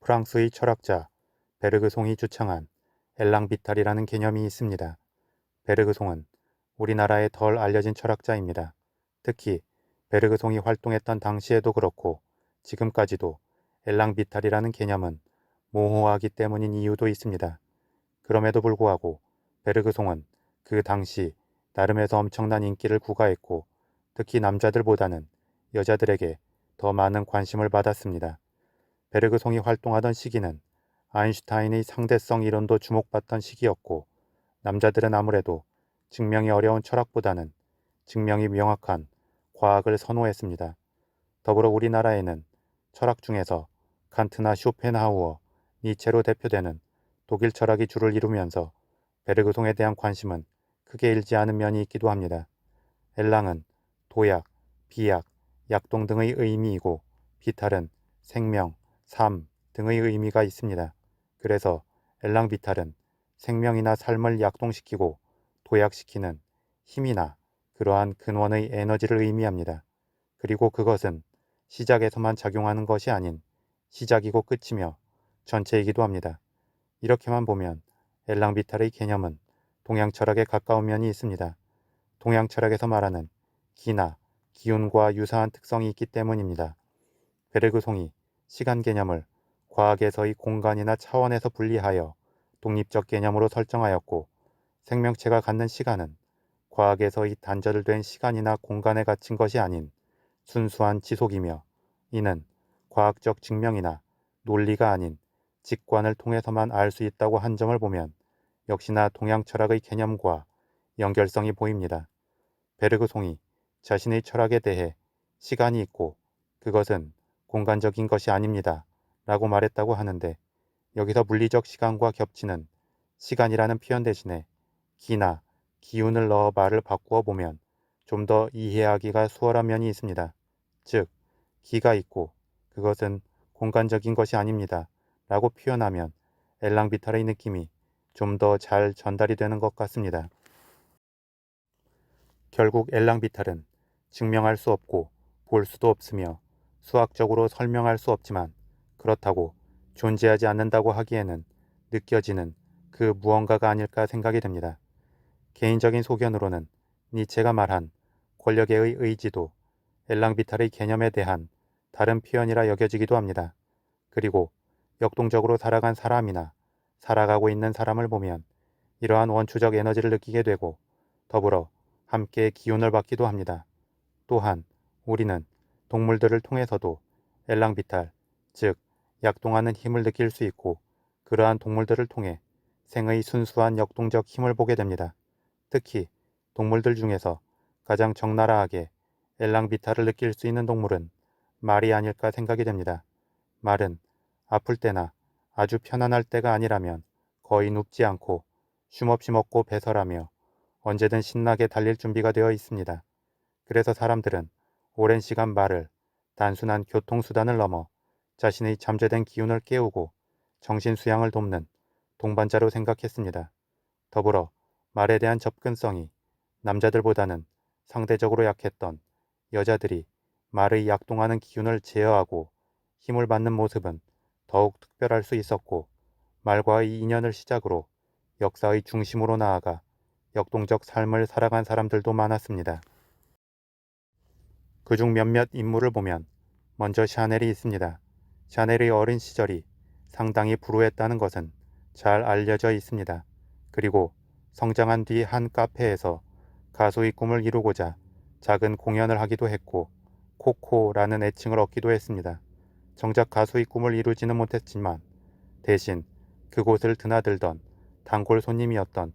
프랑스의 철학자 베르그송이 주창한 엘랑비탈이라는 개념이 있습니다. 베르그송은 우리나라에 덜 알려진 철학자입니다. 특히 베르그송이 활동했던 당시에도 그렇고 지금까지도 엘랑비탈이라는 개념은 모호하기 때문인 이유도 있습니다. 그럼에도 불구하고 베르그송은 그 당시 나름에서 엄청난 인기를 구가했고 특히 남자들보다는 여자들에게 더 많은 관심을 받았습니다. 베르그송이 활동하던 시기는 아인슈타인의 상대성 이론도 주목받던 시기였고 남자들은 아무래도 증명이 어려운 철학보다는 증명이 명확한 과학을 선호했습니다. 더불어 우리나라에는 철학 중에서 칸트나 쇼펜하우어, 니체로 대표되는 독일 철학이 주를 이루면서 베르그송에 대한 관심은 크게 일지 않은 면이 있기도 합니다. 엘랑은 도약, 비약, 약동 등의 의미이고 비탈은 생명, 삶 등의 의미가 있습니다. 그래서 엘랑비탈은 생명이나 삶을 약동시키고 도약시키는 힘이나 그러한 근원의 에너지를 의미합니다. 그리고 그것은 시작에서만 작용하는 것이 아닌 시작이고 끝이며 전체이기도 합니다. 이렇게만 보면 엘랑비탈의 개념은 동양 철학에 가까운 면이 있습니다. 동양 철학에서 말하는 기나 기운과 유사한 특성이 있기 때문입니다. 베르그송이 시간 개념을 과학에서의 공간이나 차원에서 분리하여 독립적 개념으로 설정하였고 생명체가 갖는 시간은 과학에서의 단절된 시간이나 공간에 갇힌 것이 아닌 순수한 지속이며 이는 과학적 증명이나 논리가 아닌 직관을 통해서만 알 수 있다고 한 점을 보면 역시나 동양 철학의 개념과 연결성이 보입니다. 베르그송이 자신의 철학에 대해 시간이 있고 그것은 공간적인 것이 아닙니다. 라고 말했다고 하는데 여기서 물리적 시간과 겹치는 시간이라는 표현 대신에 기나 기운을 넣어 말을 바꾸어 보면 좀 더 이해하기가 수월한 면이 있습니다. 즉, 기가 있고 그것은 공간적인 것이 아닙니다. 라고 표현하면 엘랑비탈의 느낌이 좀 더 잘 전달이 되는 것 같습니다. 결국 엘랑비탈은 증명할 수 없고 볼 수도 없으며 수학적으로 설명할 수 없지만 그렇다고 존재하지 않는다고 하기에는 느껴지는 그 무언가가 아닐까 생각이 됩니다. 개인적인 소견으로는 니체가 말한 권력의 의지도 엘랑비탈의 개념에 대한 다른 표현이라 여겨지기도 합니다. 그리고 역동적으로 살아간 사람이나 살아가고 있는 사람을 보면 이러한 원초적 에너지를 느끼게 되고 더불어 함께 기운을 받기도 합니다. 또한 우리는 동물들을 통해서도 엘랑비탈, 즉 약동하는 힘을 느낄 수 있고 그러한 동물들을 통해 생의 순수한 역동적 힘을 보게 됩니다. 특히 동물들 중에서 가장 적나라하게 엘랑비탈을 느낄 수 있는 동물은 말이 아닐까 생각이 됩니다. 말은 아플 때나 아주 편안할 때가 아니라면 거의 눕지 않고 쉼없이 먹고 배설하며 언제든 신나게 달릴 준비가 되어 있습니다. 그래서 사람들은 오랜 시간 말을 단순한 교통수단을 넘어 자신의 잠재된 기운을 깨우고 정신 수양을 돕는 동반자로 생각했습니다. 더불어 말에 대한 접근성이 남자들보다는 상대적으로 약했던 여자들이 말의 약동하는 기운을 제어하고 힘을 받는 모습은 더욱 특별할 수 있었고 말과의 인연을 시작으로 역사의 중심으로 나아가 역동적 삶을 살아간 사람들도 많았습니다. 그중 몇몇 인물을 보면 먼저 샤넬이 있습니다. 샤넬의 어린 시절이 상당히 불우했다는 것은 잘 알려져 있습니다. 그리고 성장한 뒤 한 카페에서 가수의 꿈을 이루고자 작은 공연을 하기도 했고 코코라는 애칭을 얻기도 했습니다. 정작 가수의 꿈을 이루지는 못했지만 대신 그곳을 드나들던 단골 손님이었던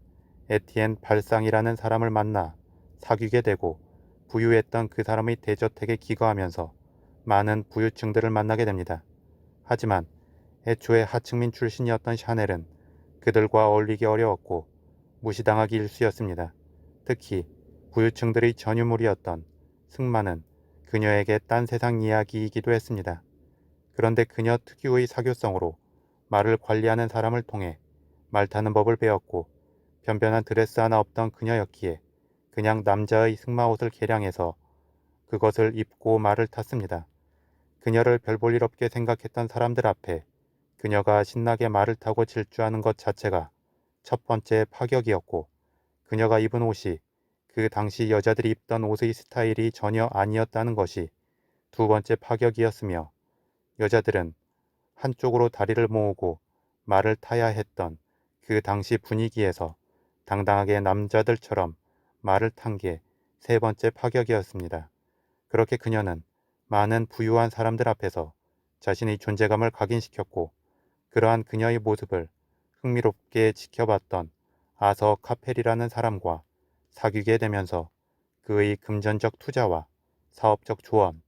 에티엔 발상이라는 사람을 만나 사귀게 되고 부유했던 그 사람의 대저택에 기거하면서 많은 부유층들을 만나게 됩니다. 하지만 애초에 하층민 출신이었던 샤넬은 그들과 어울리기 어려웠고 무시당하기 일쑤였습니다. 특히 부유층들의 전유물이었던 승마는 그녀에게 딴 세상 이야기이기도 했습니다. 그런데 그녀 특유의 사교성으로 말을 관리하는 사람을 통해 말 타는 법을 배웠고 변변한 드레스 하나 없던 그녀였기에 그냥 남자의 승마옷을 개량해서 그것을 입고 말을 탔습니다. 그녀를 별 볼 일 없게 생각했던 사람들 앞에 그녀가 신나게 말을 타고 질주하는 것 자체가 첫 번째 파격이었고, 그녀가 입은 옷이 그 당시 여자들이 입던 옷의 스타일이 전혀 아니었다는 것이 두 번째 파격이었으며, 여자들은 한쪽으로 다리를 모으고 말을 타야 했던 그 당시 분위기에서 당당하게 남자들처럼 말을 탄 게 세 번째 파격이었습니다. 그렇게 그녀는 많은 부유한 사람들 앞에서 자신의 존재감을 각인시켰고, 그러한 그녀의 모습을 흥미롭게 지켜봤던 아서 카펠이라는 사람과 사귀게 되면서 그의 금전적 투자와 사업적 조언,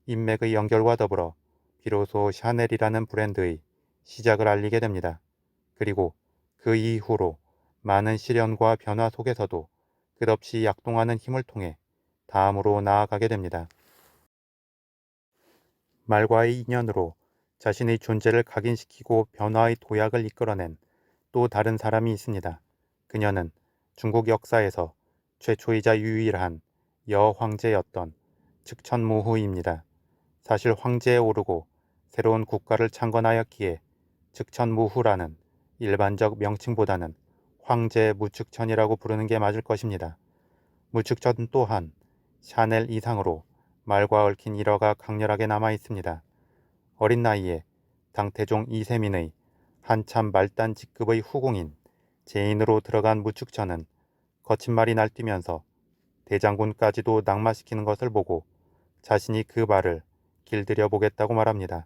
인맥의 연결과 더불어 비로소 샤넬이라는 브랜드의 시작을 알리게 됩니다. 그리고 그 이후로 많은 시련과 변화 속에서도 끝없이 약동하는 힘을 통해 다음으로 나아가게 됩니다. 말과의 인연으로 자신의 존재를 각인시키고 변화의 도약을 이끌어낸 또 다른 사람이 있습니다. 그녀는 중국 역사에서 최초이자 유일한 여황제였던 즉천무후입니다. 사실 황제에 오르고 새로운 국가를 창건하였기에 즉천무후라는 일반적 명칭보다는 황제 무측천이라고 부르는 게 맞을 것입니다. 무측천 또한 샤넬 이상으로 말과 얽힌 일화가 강렬하게 남아 있습니다. 어린 나이에 당태종 이세민의 한참 말단 직급의 후궁인 제인으로 들어간 무축천은 거친 말이 날뛰면서 대장군까지도 낙마시키는 것을 보고 자신이 그 말을 길들여 보겠다고 말합니다.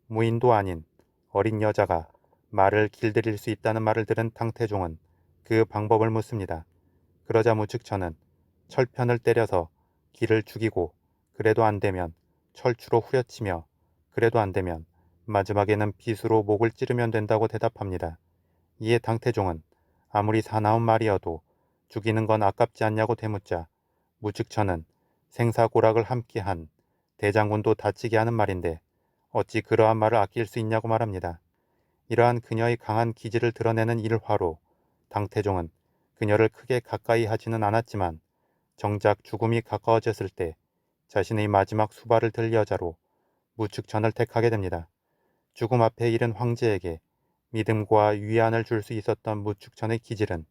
무인도 아닌 어린 여자가 말을 길들일 수 있다는 말을 들은 당태종은 그 방법을 묻습니다. 그러자 무축천은 철편을 때려서 기를 죽이고, 그래도 안되면 철추로 후려치며, 그래도 안되면 마지막에는 빗으로 목을 찌르면 된다고 대답합니다. 이에 당태종은 아무리 사나운 말이어도 죽이는 건 아깝지 않냐고 되묻자 무측천은 생사고락을 함께한 대장군도 다치게 하는 말인데 어찌 그러한 말을 아낄 수 있냐고 말합니다. 이러한 그녀의 강한 기질을 드러내는 일화로 당태종은 그녀를 크게 가까이 하지는 않았지만, 정작 죽음이 가까워졌을 때 자신의 마지막 수발을 들 여자로 무축천을 택하게 됩니다. 죽음 앞에 이른 황제에게 믿음과 위안을 줄 수 있었던 무축천의 기질은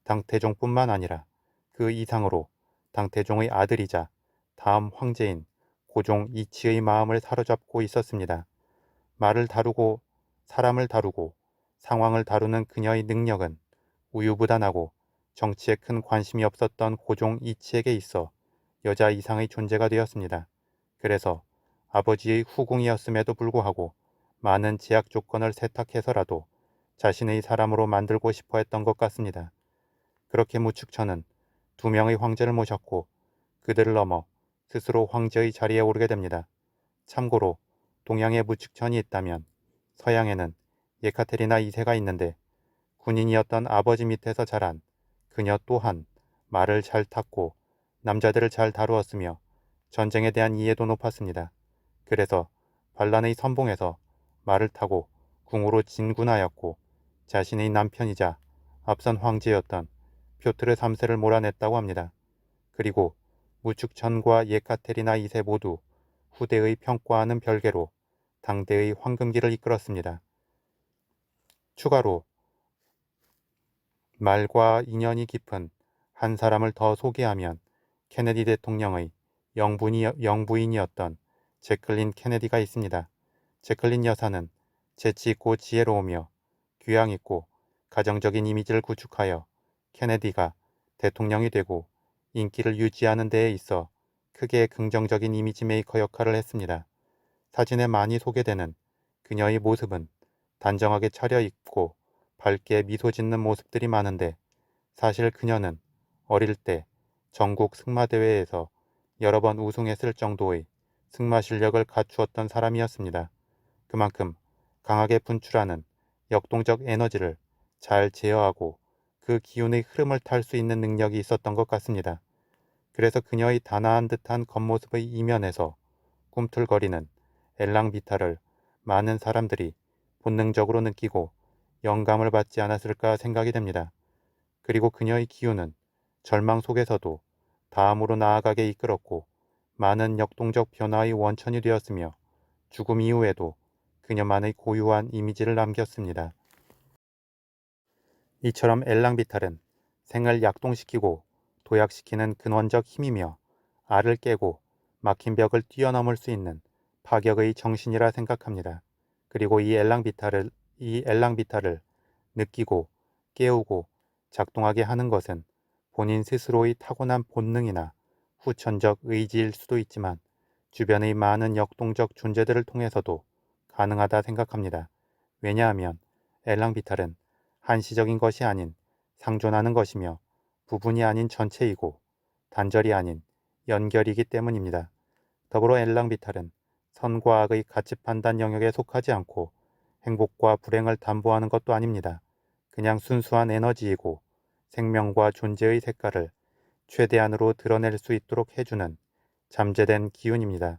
당태종뿐만 아니라 그 이상으로 당태종의 아들이자 다음 황제인 고종 이치의 마음을 사로잡고 있었습니다. 말을 다루고 사람을 다루고 상황을 다루는 그녀의 능력은 우유부단하고 정치에 큰 관심이 없었던 고종 이치에게 있어 여자 이상의 존재가 되었습니다. 그래서 아버지의 후궁이었음에도 불구하고 많은 제약 조건을 세탁해서라도 자신의 사람으로 만들고 싶어 했던 것 같습니다. 그렇게 무축천은 두 명의 황제를 모셨고 그들을 넘어 스스로 황제의 자리에 오르게 됩니다. 참고로 동양에 무축천이 있다면 서양에는 예카테리나 2세가 있는데, 군인이었던 아버지 밑에서 자란 그녀 또한 말을 잘 탔고 남자들을 잘 다루었으며 전쟁에 대한 이해도 높았습니다. 그래서 반란의 선봉에서 말을 타고 궁으로 진군하였고 자신의 남편이자 앞선 황제였던 표트르 3세를 몰아냈다고 합니다. 그리고 무축천과 예카테리나 2세 모두 후대의 평가와는 별개로 당대의 황금기를 이끌었습니다. 추가로 말과 인연이 깊은 한 사람을 더 소개하면 케네디 대통령의 영부인이었던 제클린 케네디가 있습니다. 제클린 여사는 재치있고 지혜로우며 교양있고 가정적인 이미지를 구축하여 케네디가 대통령이 되고 인기를 유지하는 데에 있어 크게 긍정적인 이미지 메이커 역할을 했습니다. 사진에 많이 소개되는 그녀의 모습은 단정하게 차려입고 밝게 미소 짓는 모습들이 많은데, 사실 그녀는 어릴 때 전국 승마대회에서 여러 번 우승했을 정도의 승마 실력을 갖추었던 사람이었습니다. 그만큼 강하게 분출하는 역동적 에너지를 잘 제어하고 그 기운의 흐름을 탈 수 있는 능력이 있었던 것 같습니다. 그래서 그녀의 단아한 듯한 겉모습의 이면에서 꿈틀거리는 엘랑비타를 많은 사람들이 본능적으로 느끼고 영감을 받지 않았을까 생각이 됩니다. 그리고 그녀의 기운은 절망 속에서도 다음으로 나아가게 이끌었고 많은 역동적 변화의 원천이 되었으며, 죽음 이후에도 그녀만의 고유한 이미지를 남겼습니다. 이처럼 엘랑비탈은 생을 약동시키고 도약시키는 근원적 힘이며 알을 깨고 막힌 벽을 뛰어넘을 수 있는 파격의 정신이라 생각합니다. 그리고 이 엘랑비탈을 느끼고 깨우고 작동하게 하는 것은 본인 스스로의 타고난 본능이나 후천적 의지일 수도 있지만 주변의 많은 역동적 존재들을 통해서도 가능하다 생각합니다. 왜냐하면 엘랑비탈은 한시적인 것이 아닌 상존하는 것이며 부분이 아닌 전체이고 단절이 아닌 연결이기 때문입니다. 더불어 엘랑비탈은 선과 악의 가치 판단 영역에 속하지 않고 행복과 불행을 담보하는 것도 아닙니다. 그냥 순수한 에너지이고 생명과 존재의 색깔을 최대한으로 드러낼 수 있도록 해주는 잠재된 기운입니다.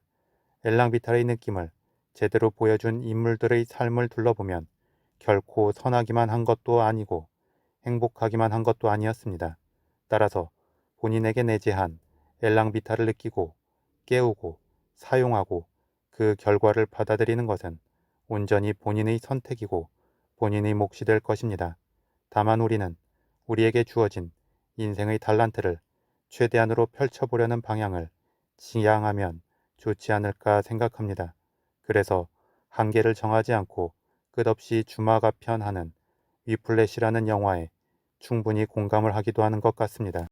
엘랑비탈의 느낌을 제대로 보여준 인물들의 삶을 둘러보면 결코 선하기만 한 것도 아니고 행복하기만 한 것도 아니었습니다. 따라서 본인에게 내재한 엘랑비탈을 느끼고 깨우고 사용하고 그 결과를 받아들이는 것은 온전히 본인의 선택이고 본인의 몫이 될 것입니다. 다만 우리는 우리에게 주어진 인생의 달란트를 최대한으로 펼쳐보려는 방향을 지향하면 좋지 않을까 생각합니다. 그래서 한계를 정하지 않고 끝없이 주마가편하는 위플래시라는 영화에 충분히 공감을 하기도 하는 것 같습니다.